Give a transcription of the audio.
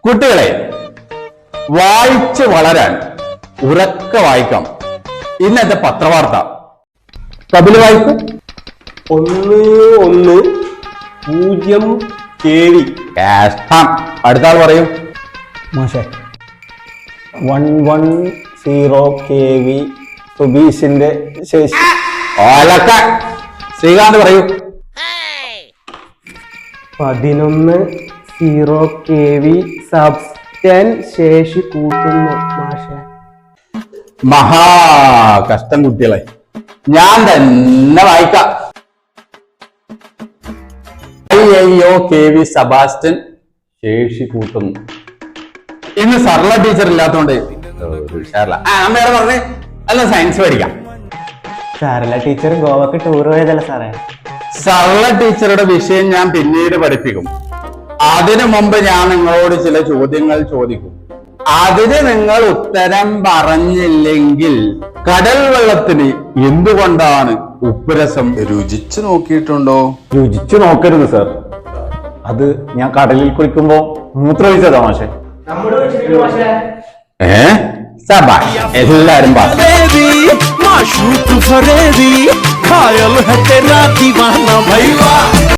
കുട്ടികളെ, വായിച്ച് വളരാൻ ഉറക്ക വായിക്കാം. ഇന്നത്തെ പത്രവാർത്ത കപില് വായിക്കും. 110 KV. അടുത്ത ആൾ പറയും. മാഷേ 110 KV സുബീഷിന്റെ ശേഷി. ശ്രീകാന്ത് പറയൂ. 11 KV സബ്സ്റ്റൻ ശേഷി കൂട്ടുന്നു. മാഷേ മഹാ കഷ്ടം കുട്ടികളെ, ഞാൻ തന്നെ വായിക്കാം. KV സബാസ്റ്റ്യൻ ശേഷി കൂട്ടുന്നു. ഇന്ന് സർല ടീച്ചർ ഇല്ലാത്തോണ്ട് അമ്മയുടെ പറഞ്ഞേ അല്ല സയൻസ് പഠിക്കാം. സാരല്ല ടീച്ചർ ഗോവക്ക് ടൂർ പോയതല്ല സാറേ. സർല ടീച്ചറുടെ വിഷയം ഞാൻ പിന്നീട് പഠിപ്പിക്കും. അതിനു മുമ്പ് ഞാൻ നിങ്ങളോട് ചില ചോദ്യങ്ങൾ ചോദിക്കും. അതിന് നിങ്ങൾ ഉത്തരം പറഞ്ഞില്ലെങ്കിൽ കടൽ വെള്ളത്തിന് എന്തുകൊണ്ടാണ് ഉപ്പുരസം? രുചിച്ചു നോക്കിയിട്ടുണ്ടോ? രുചിച്ചു നോക്കരുത് സർ, അത് ഞാൻ കടലിൽ കുളിക്കുമ്പോ മൂത്രമൊഴിച്ചതാ മാഷെ. എല്ലാരും പാസ്.